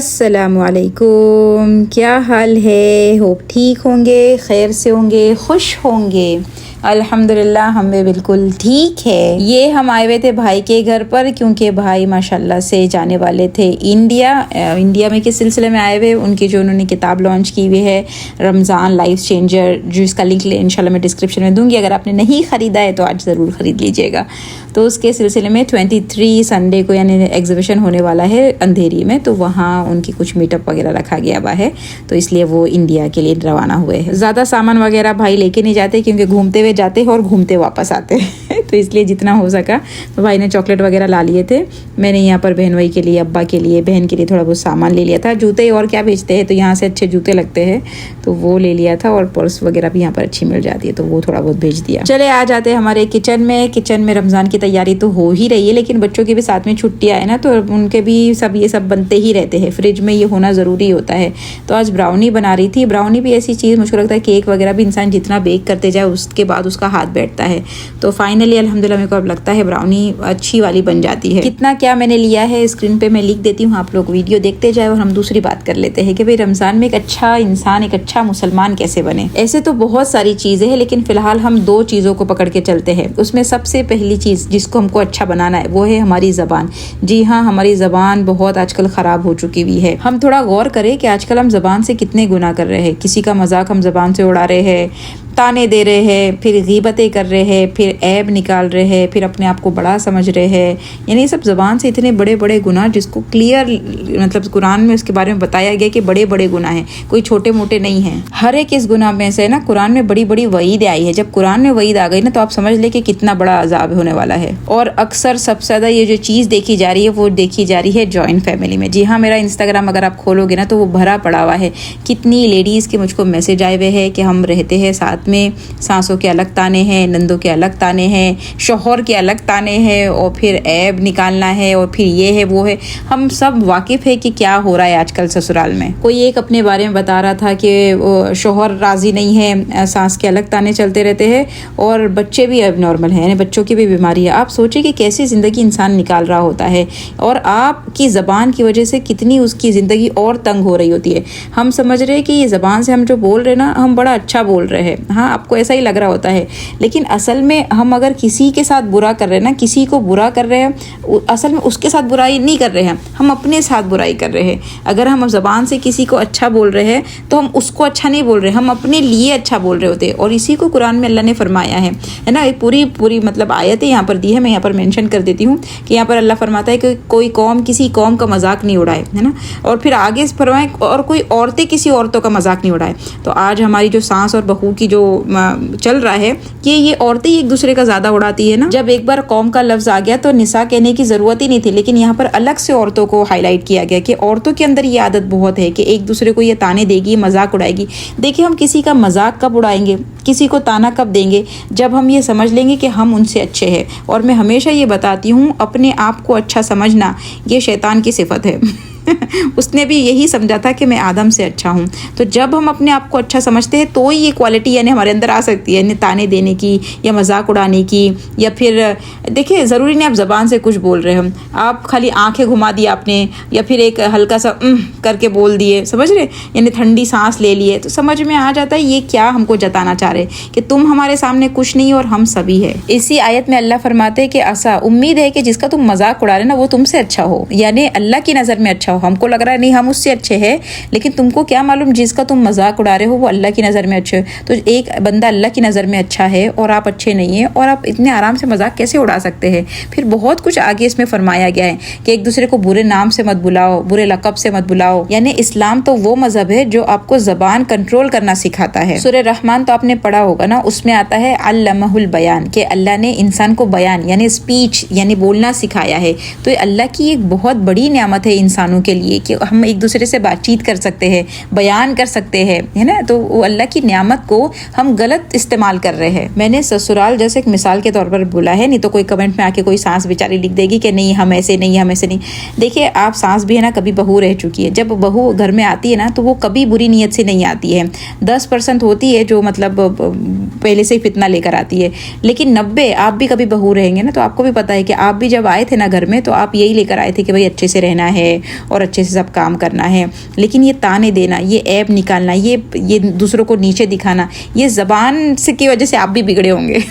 अस्सलामुअलैकुम, क्या हाल है। होप ठीक होंगे, खैर से होंगे, खुश होंगे। अल्हम्दुलिल्लाह हम भी बिल्कुल ठीक है। ये हम आए हुए थे भाई के घर पर, क्योंकि भाई माशाल्लाह से जाने वाले थे इंडिया में किस सिलसिले में आए हुए। उनकी जो उन्होंने किताब लॉन्च की हुई है रमज़ान लाइफ चेंजर, जिसका लिंक इंशाल्लाह मैं डिस्क्रिप्शन में दूंगी। अगर आपने नहीं ख़रीदा है तो आज ज़रूर ख़रीद लीजिएगा। तो उसके सिलसिले में 23 संडे को यानी एग्जीबिशन होने वाला है अंधेरी में, तो वहाँ उनकी कुछ मीटअप वगैरह रखा गया हुआ है, तो इसलिए वो इंडिया के लिए रवाना हुए हैं। ज़्यादा सामान वगैरह भाई लेके नहीं जाते, क्योंकि घूमते हुए जाते हैं और घूमते वापस आते हैं तो इसलिए जितना हो सका तो भाई ने चॉकलेट वगैरह ला लिए थे। मैंने यहाँ पर बहन भाई के लिए, अब्बा के लिए, बहन के लिए थोड़ा बहुत सामान ले लिया था। जूते और क्या बेचते हैं, तो यहाँ से अच्छे जूते लगते हैं तो वो ले लिया था, और पर्स वगैरह भी यहाँ पर अच्छी मिल जाती है तो वो थोड़ा बहुत भेज दिया। चले आ जाते हैं हमारे किचन में रमज़ान की तैयारी तो हो ही रही है, लेकिन बच्चों की भी साथ में छुट्टियाँ है ना, तो उनके भी सब ये सब बनते ही रहते हैं। फ्रिज में ये होना ज़रूरी होता है। तो आज ब्राउनी बना रही थी। ब्राउनी भी ऐसी चीज़, मुझको लगता है केक वगैरह भी इंसान जितना बेक करते जाए उसके बाद उसका हाथ बैठता है। तो फाइनली अल्हम्दुलिल्लाह मेरे को अब लगता है ब्राउनी अच्छी वाली बन जाती है। कितना क्या मैंने लिया है स्क्रीन पे मैं लिख देती हूँ, आप लोग वीडियो देखते जाए और हम दूसरी बात कर लेते हैं कि भाई रमज़ान में एक अच्छा इंसान, एक अच्छा मुसलमान कैसे बने। ऐसे तो बहुत सारी चीज़ें हैं, लेकिन फ़िलहाल हम दो चीज़ों को पकड़ के चलते हैं। उसमें सबसे पहली चीज़ जिसको हमको अच्छा बनाना है वो है हमारी ज़बान। जी हाँ, हमारी ज़बान बहुत आजकल ख़राब हो चुकी हुई है। हम थोड़ा गौर करें कि आजकल हम ज़बान से कितने गुनाह कर रहे हैं। किसी का मजाक हम ज़बान से उड़ा रहे हैं, ताने दे रहे हैं, फिर गीबतें कर रहे हैं, फिर ऐब निकाल रहे हैं, फिर अपने आप को बड़ा समझ रहे हैं। यानी सब ज़बान से इतने बड़े बड़े गुनाह, जिसको क्लियर मतलब कुरान में उसके बारे में बताया गया कि बड़े बड़े गुनाह हैं, कोई छोटे मोटे नहीं हैं। हर एक इस गुनाह में से ना कुरान में बड़ी बड़ी वईद आई है। जब कुरान में वईद आ गई ना तो आप समझ ले कि कितना बड़ा अजाब होने वाला है। और अक्सर सबसे ज़्यादा ये जो चीज़ देखी जा रही है वो देखी जा रही है जॉइंट फैमिली में। जी हाँ, मेरा इंस्टाग्राम अगर आप खोलोगे ना तो वो भरा पड़ा हुआ है। कितनी लेडीज़ के मुझको मैसेज आए हुए हैं कि हम रहते हैं साथ में, सासों के अलग ताने हैं, नंदों के अलग ताने हैं, शौहर के अलग ताने हैं, और फिर ऐब निकालना है, और फिर ये है वो है। हम सब वाकिफ़ है कि क्या हो रहा है आजकल ससुराल में। कोई एक अपने बारे में बता रहा था कि शौहर राज़ी नहीं है, सास के अलग ताने चलते रहते हैं, और बच्चे भी अब नॉर्मल हैं, बच्चों की भी बीमारी है। आप सोचिए कि कैसी ज़िंदगी इंसान निकाल रहा होता है, और आपकी ज़बान की वजह से कितनी उसकी ज़िंदगी और तंग हो रही होती है। हम समझ रहे हैं कि ये ज़बान से हम जो बोल रहे हैं ना, हम बड़ा अच्छा बोल रहे हैं। हाँ, आपको ऐसा ही लग रहा होता है, लेकिन असल में हम अगर किसी के साथ बुरा कर रहे हैं ना, किसी को बुरा कर रहे हैं, असल में उसके साथ बुराई नहीं कर रहे हैं, हम अपने साथ बुराई कर रहे हैं। अगर हम ज़बान से किसी को अच्छा बोल रहे हैं तो हम उसको अच्छा नहीं बोल रहे, हम अपने लिए अच्छा बोल रहे होते हैं। और इसी को कुरान में अल्लाह ने फरमाया है ना। पूरी मतलब आयतें यहाँ पर दी है, मैं यहाँ पर मेंशन कर देती हूँ कि यहाँ पर अल्लाह फरमाता है कि कोई कौम किसी कौम का मजाक नहीं उड़ाए, है ना। और फिर आगे फरमाए और कोई औरतें किसी औरतों का मजाक नहीं उड़ाए। तो आज हमारी जो सास और बहू की जो चल रहा है कि ये औरतें ही एक दूसरे का ज़्यादा उड़ाती है ना। जब एक बार कौम का लफ्ज़ आ गया तो निसा कहने की ज़रूरत ही नहीं थी, लेकिन यहाँ पर अलग से औरतों को हाईलाइट किया गया कि औरतों के अंदर ये आदत बहुत है कि एक दूसरे को ये ताने देगी, मजाक उड़ाएगी। देखिए, हम किसी का मजाक कब उड़ाएंगे, किसी को ताना कब देंगे, जब हम ये समझ लेंगे कि हम उनसे अच्छे हैं। और मैं हमेशा ये बताती हूँ, अपने आप को अच्छा समझना ये शैतान की सिफत है उसने भी यही समझा था कि मैं आदम से अच्छा हूँ। तो जब हम अपने आप को अच्छा समझते हैं तो ये क्वालिटी यानी हमारे अंदर आ सकती है, यानी ताने देने की या मजाक उड़ाने की। या फिर देखिए, ज़रूरी नहीं आप ज़बान से कुछ बोल रहे हो, आप खाली आंखें घुमा दी आपने, या फिर एक हल्का सा करके बोल दिए, समझ रहे, यानी ठंडी सांस ले लिए, तो समझ में आ जाता है ये क्या हमको जताना चाह रहे कि तुम हमारे सामने कुछ नहीं और हम सभी है। इसी आयत में अल्लाह फरमाते हैं कि ऐसा उम्मीद है कि जिसका तुम मजाक उड़ा रहे ना वो तुमसे अच्छा हो, यानी अल्लाह की नज़र में अच्छा हो। हमको लग रहा है नहीं हम उससे अच्छे हैं, लेकिन तुमको क्या मालूम जिसका तुम मजाक उड़ा रहे हो वो अल्लाह की नज़र में अच्छे हो। तो एक बंदा अल्लाह की नज़र में अच्छा है और आप अच्छे नहीं हैं, और आप इतने आराम से मजाक कैसे उड़ा सकते हैं। फिर बहुत कुछ आगे इसमें फरमाया गया है कि एक दूसरे को बुरे नाम से मत बुलाओ, बुरे लक़ब से मत बुलाओ। यानी इस्लाम तो वो मजहब है जो आपको ज़बान कंट्रोल करना सिखाता है। सूरह रहमान तो आपने पढ़ा होगा ना, उसमें आता है अल्लमहुल बयान, कि अल्लाह ने इंसान को बयान यानी स्पीच यानी बोलना सिखाया है। तो ये अल्लाह की एक बहुत बड़ी नेमत है इंसानों के लिए कि हम एक दूसरे से बातचीत कर सकते हैं, बयान कर सकते हैं, है ना। तो वो अल्लाह की नेमत को हम गलत इस्तेमाल कर रहे हैं। मैंने ससुराल जैसे एक मिसाल के तौर पर बोला है, नहीं तो कोई कमेंट में आके कोई सास बेचारी लिख देगी कि नहीं हम ऐसे नहीं, हम ऐसे नहीं। देखिए, आप सास भी है ना, कभी बहू रह चुकी है। जब बहू घर में आती है ना तो वो कभी बुरी नीयत से नहीं आती है। 10% होती है जो मतलब पहले से ही फितना लेकर आती है। लेकिन 90 आप भी कभी बहू रहेंगे ना तो आपको भी पता है कि आप भी जब आए थे ना घर में तो आप यही लेकर आए थे कि भाई अच्छे से रहना है और अच्छे से सब काम करना है। लेकिन ये ताने देना, ये ऐब निकालना, ये दूसरों को नीचे दिखाना, ये ज़बान से की वजह से आप भी बिगड़े होंगे।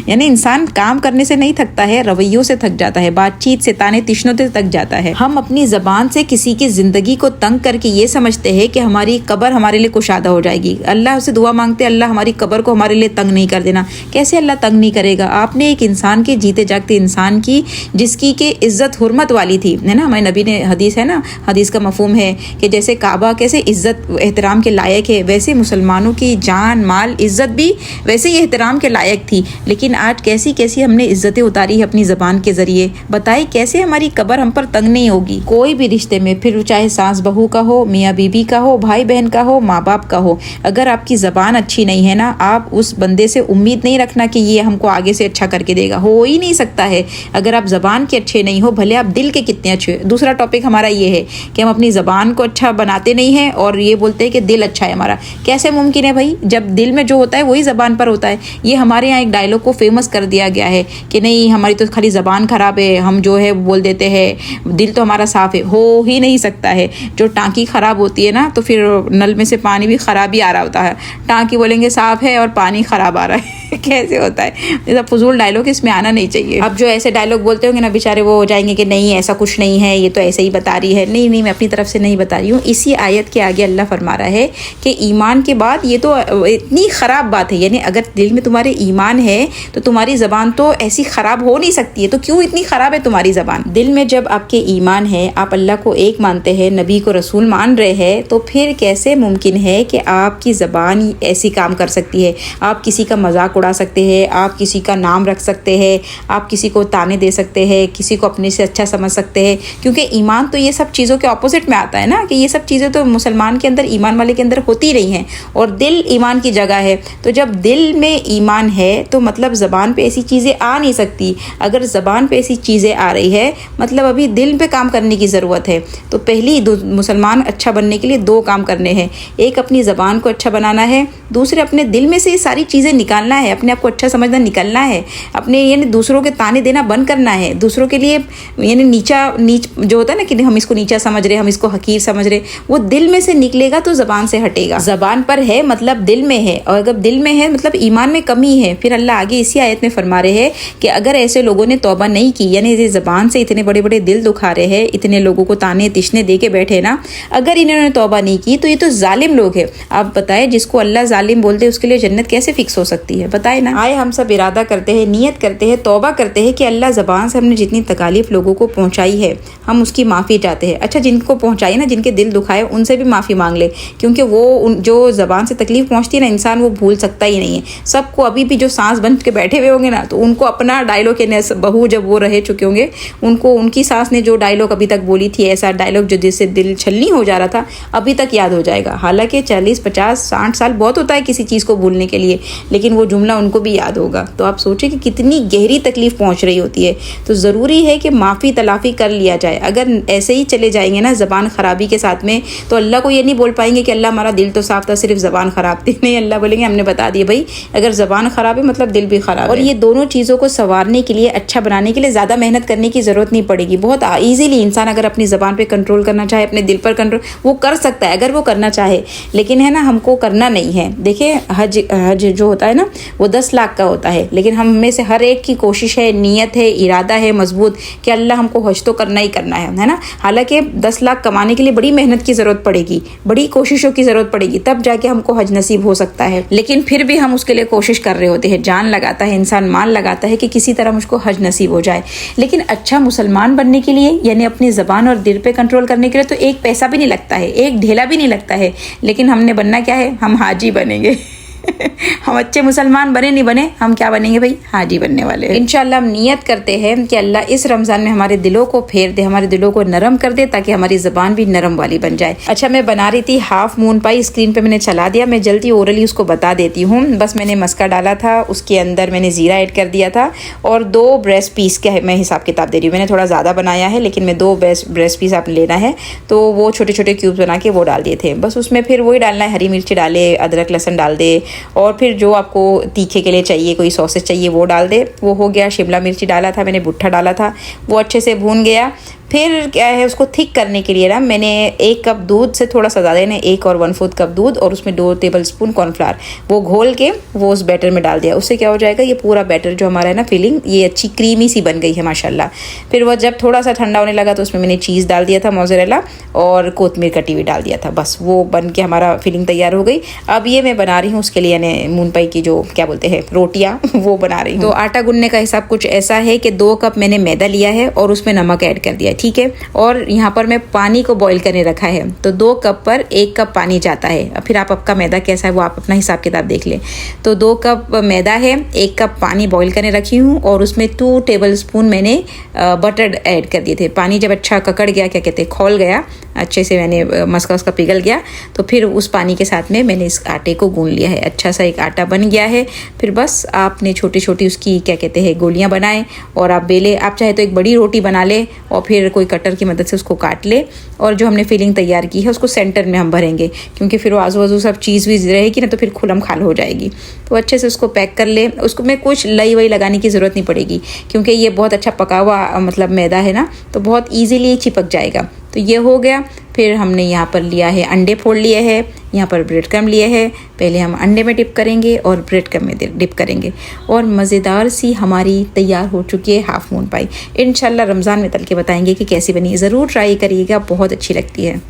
यानी इंसान काम करने से नहीं थकता है, रवैयों से थक जाता है, बातचीत से, ताने तिश्नों से थक जाता है। हम अपनी ज़बान से किसी की ज़िंदगी को तंग करके ये समझते हैं कि हमारी कब्र हमारे लिए कुशादा हो जाएगी। अल्लाह से दुआ मांगते, अल्लाह हमारी कब्र को हमारे लिए तंग नहीं कर देना। कैसे अल्लाह तंग नहीं करेगा? आपने एक इंसान के, जीते जागते इंसान की, जिसकी के इज़्ज़त हुर्मत वाली थी, है ना। हमारे नबी ने, हदीस है ना, हदीस का मफहूम है कि जैसे काबा कैसे इज़्ज़त एहतराम के लायक है, वैसे मुसलमानों की जान, माल, इज़्ज़त भी वैसे ही एहतराम के लायक थी। लेकिन आज कैसी कैसी हमने इज्जतें उतारी है अपनी ज़बान के ज़रिए। बताइए कैसे हमारी कब्र हम पर तंग नहीं होगी। कोई भी रिश्ते में, फिर चाहे सास बहू का हो, मियाँ बीबी का हो, भाई बहन का हो, माँ बाप का हो, अगर आपकी ज़बान अच्छी नहीं है ना, आप उस बंदे से उम्मीद नहीं रखना कि ये हमको आगे से अच्छा करके देगा। हो ही नहीं सकता है। अगर आप ज़बान के अच्छे नहीं हो, भले आप दिल के कितने अच्छे हो। दूसरा टॉपिक हमारा ये है कि हम अपनी ज़बान को अच्छा बनाते नहीं हैं और ये बोलते हैं कि दिल अच्छा है हमारा। कैसे मुमकिन है भाई? जब दिल में जो होता है वही ज़बान पर होता है। ये हमारे यहाँ एक डायलॉग को फेमस कर दिया गया है कि नहीं, हमारी तो खाली ज़बान ख़राब है, हम जो है बोल देते हैं, दिल तो हमारा साफ़ है। हो ही नहीं सकता है। जो टांकी ख़राब होती है ना तो फिर नल में से पानी भी ख़राब ही आ रहा होता है। टांकी बोलेंगे साफ़ है और पानी ख़राब आ रहा है। कैसे होता है? ये सब फजूल डायलॉग इसमें आना नहीं चाहिए। अब जो ऐसे डायलॉग बोलते होंगे ना बेचारे, वो हो जाएंगे कि नहीं ऐसा कुछ नहीं है, ये तो ऐसे ही बता रही है। नहीं, मैं अपनी तरफ से नहीं बता रही हूँ। इसी आयत के आगे अल्लाह फरमा रहा है कि ईमान के बाद ये तो इतनी ख़राब बात है। यानी अगर दिल में तुम्हारे ईमान है तो तुम्हारी ज़बान तो ऐसी ख़राब हो नहीं सकती है। तो क्यों इतनी ख़राब है तुम्हारी ज़बान? दिल में जब आपके ईमान है, आप अल्लाह को एक मानते हैं, नबी को रसूल मान रहे हैं, तो फिर कैसे मुमकिन है कि आपकी ज़बान ऐसी काम कर सकती है? आप किसी का मजाक उड़ा सकते हैं, आप किसी का नाम रख सकते हैं, आप किसी को ताने दे सकते हैं, किसी को अपने से अच्छा समझ सकते हैं। क्योंकि ईमान तो ये सब चीज़ों के ऑपोजिट में आता है ना, कि ये सब चीज़ें तो मुसलमान के अंदर, ईमान वाले के अंदर होती रही हैं। और दिल ईमान की जगह है। तो जब दिल में ईमान है तो मतलब ज़बान पे ऐसी चीज़ें आ नहीं सकती। अगर ज़बान पे ऐसी चीज़ें आ रही है मतलब अभी दिल पे काम करने की ज़रूरत है। तो पहली मुसलमान अच्छा बनने के लिए 2 काम करने हैं। एक अपनी ज़बान को अच्छा बनाना है, दूसरे अपने दिल में से ये सारी चीज़ें निकालना है, अपने आप को अच्छा समझना निकलना है, अपने यानी दूसरों के ताने देना बंद करना है, दूसरों के लिए यानी नीच जो होता है ना कि हम इसको नीचा समझ रहे, हम इसको हकीर समझ रहे, वो दिल में से निकलेगा तो ज़बान से हटेगा। ज़बान पर है मतलब दिल में है, और अगर दिल में है मतलब ईमान में कमी है। फिर अल्लाह आगे इसी आयत में फरमा रहे हैं कि अगर ऐसे लोगों ने तौबा नहीं की, यानी ये ज़बान से इतने बड़े बड़े दिल दुखा रहे हैं, इतने लोगों को ताने तिश्ने दे के बैठे ना, अगर इन्होंने तौबा नहीं की तो ये तो जालिम लोग हैं। आप बताएं, जिसको अल्लाह जालिम बोलते हैं उसके लिए जन्नत कैसे फिक्स हो सकती है? बताए ना। आए हम सब इरादा करते हैं, नियत करते हैं, तौबा करते हैं कि अल्लाह ज़बान से हमने जितनी तकालीफ लोगों को पहुंचाई है हम उसकी माफ़ी चाहते हैं। अच्छा, जिनको पहुंचाई ना, जिनके दिल दुखाए, उनसे भी माफ़ी मांग ले, क्योंकि वो जो ज़बान से तकलीफ पहुंचती है ना, इंसान वो भूल सकता ही नहीं है। सबको अभी भी जो सांस बन के बैठे हुए होंगे ना, तो उनको अपना डायलॉग, यानी बहू जब वो रह चुके होंगे, उनको उनकी सास ने जो डायलॉग अभी तक बोली थी, ऐसा डायलॉग जो जिससे दिल छलनी हो जा रहा था, अभी तक याद हो जाएगा। हालांकि 40, 50, 60 साल बहुत होता है किसी चीज़ को भूलने के लिए, लेकिन वो जुमला उनको भी याद होगा। तो आप सोचिए कि कितनी गहरी तकलीफ पहुंच रही होती है। तो ज़रूरी है कि माफ़ी तलाफ़ी कर लिया जाए। अगर ऐसे ही चले जाएंगे ना ज़बान ख़राबी के साथ में, तो अल्लाह को ये नहीं बोल पाएंगे कि अल्लाह हमारा दिल तो साफ़ था, सिर्फ ज़बान ख़राब थी। नहीं, अल्लाह बोलेंगे हमने बता दिया भाई, अगर ज़बान ख़राब है मतलब दिल भी ख़राब है। और ये दोनों चीज़ों को संवारने के लिए, अच्छा बनाने के लिए ज़्यादा मेहनत करने की ज़रूरत नहीं पड़ेगी। बहुत ईजीली इंसान अगर अपनी ज़बान पे कंट्रोल करना चाहे, अपने दिल पर कंट्रोल वो कर सकता है, अगर वो करना चाहे। लेकिन है ना, हमको करना नहीं है। देखिए, हज जो होता है ना, वो 10 लाख का होता है, लेकिन हम में से हर एक की कोशिश है, नीयत है, इरादा है मजबूत कि अल्लाह हमको हज तो करना ही करना है ना। हालांकि 10 लाख कमाने के लिए बड़ी मेहनत की ज़रूरत पड़ेगी, बड़ी कोशिशों की ज़रूरत पड़ेगी, तब जाके हमको हज नसीब हो सकता है। लेकिन फिर भी हम उसके लिए कोशिश कर रहे होते हैं, जान लगाता है इंसान, माल लगाता है कि किसी तरह मुझको हज नसीब हो जाए। लेकिन अच्छा मुसलमान बनने के लिए, यानी अपनी ज़बान और दिल पे कंट्रोल करने के लिए तो एक पैसा भी नहीं लगता है, एक ढेला भी नहीं लगता है। लेकिन हमने बनना क्या है? हम हाजी बनेंगे। हम अच्छे मुसलमान बने नहीं बने, हम क्या बनेंगे भाई? हाजी बनने वाले हैं। इंशाल्लाह हम नियत करते हैं कि अल्लाह इस रमज़ान में हमारे दिलों को फेर दे, हमारे दिलों को नरम कर दे, ताकि हमारी ज़बान भी नरम वाली बन जाए। अच्छा, मैं बना रही थी हाफ मून पाई, स्क्रीन पे मैंने चला दिया। मैं जल्दी ओरली उसको बता देती हूँ। बस मैंने मस्का डाला था, उसके अंदर मैंने ज़ीरा ऐड कर दिया था, और 2 ब्रेस्ट पीस का मैं हिसाब किताब दे रही हूँ। मैंने थोड़ा ज़्यादा बनाया है, लेकिन मैं 2 ब्रेस्ट पीस आपने लेना है, तो वो छोटे छोटे क्यूब्स बना के वो डाल दिए थे। बस उसमें फिर वही डालना है, हरी मिर्ची डाले, अदरक लहसुन डाल दे, और फिर जो आपको तीखे के लिए चाहिए, कोई सॉसेज चाहिए वो डाल दे। वो हो गया। शिमला मिर्ची डाला था मैंने, भुट्टा डाला था, वो अच्छे से भून गया। फिर क्या है, उसको थिक करने के लिए ना मैंने 1 कप दूध से थोड़ा सा ज़्यादा ने 1 और 1/4 कप दूध और उसमें 2 टेबलस्पून कॉर्नफ्लावर वो घोल के वो उस बैटर में डाल दिया। उससे क्या हो जाएगा, ये पूरा बैटर जो हमारा है ना फिलिंग, ये अच्छी क्रीमी सी बन गई है माशाल्लाह। फिर वो जब थोड़ा सा ठंडा होने लगा तो उसमें मैंने चीज़ डाल दिया था, मोज़रेला, और कोतमीर कटी हुई डाल दिया था। बस वो बन के हमारा फिलिंग तैयार हो गई। अब ये मैं बना रही हूँ उसके लिए, यानी मून पाई की जो क्या बोलते हैं रोटियाँ वो बना रही हूँ। तो आटा गूंदने का हिसाब कुछ ऐसा है कि 2 कप मैंने मैदा लिया है और उसमें नमक ऐड कर दिया, ठीक है। और यहाँ पर मैं पानी को बॉईल करने रखा है, तो 2 कप पर 1 कप पानी जाता है। अब फिर आपका मैदा कैसा है वो आप अपना हिसाब किताब देख लें। तो 2 कप मैदा है, 1 कप पानी बॉईल करने रखी हूँ और उसमें 2 टेबलस्पून मैंने बटर ऐड कर दिए थे। पानी जब अच्छा ककड़ गया, क्या कहते हैं, खौल गया अच्छे से, मैंने मस्का उसका पिघल गया, तो फिर उस पानी के साथ में मैंने इस आटे को गूंद लिया है। अच्छा सा एक आटा बन गया है। फिर बस आपने छोटी छोटी उसकी क्या कहते हैं गोलियाँ बनाएं और आप बेले। आप चाहे तो एक बड़ी रोटी बना ले और फिर कोई कटर की मदद से उसको काट ले, और जो हमने फिलिंग तैयार की है उसको सेंटर में हम भरेंगे, क्योंकि फिर वो आजू बाजू सब चीज़ वीज़ रहेगी ना, तो फिर खुलम खाल हो जाएगी। तो अच्छे से उसको पैक कर ले। उसको में कुछ लई वई लगाने की ज़रूरत नहीं पड़ेगी, क्योंकि ये बहुत अच्छा पका हुआ मतलब मैदा है ना, तो बहुत ईजीली चिपक जाएगा। तो ये हो गया। फिर हमने यहाँ पर लिया है अंडे, फोड़ लिए हैं, यहाँ पर ब्रेड क्रम लिए हैं। पहले हम अंडे में डिप करेंगे और ब्रेड क्रम में डिप करेंगे, और मज़ेदार सी हमारी तैयार हो चुकी है हाफ मून पाई। इंशाल्लाह रमज़ान में तल के बताएंगे कि कैसी बनी। ज़रूर ट्राई करिएगा, बहुत अच्छी लगती है।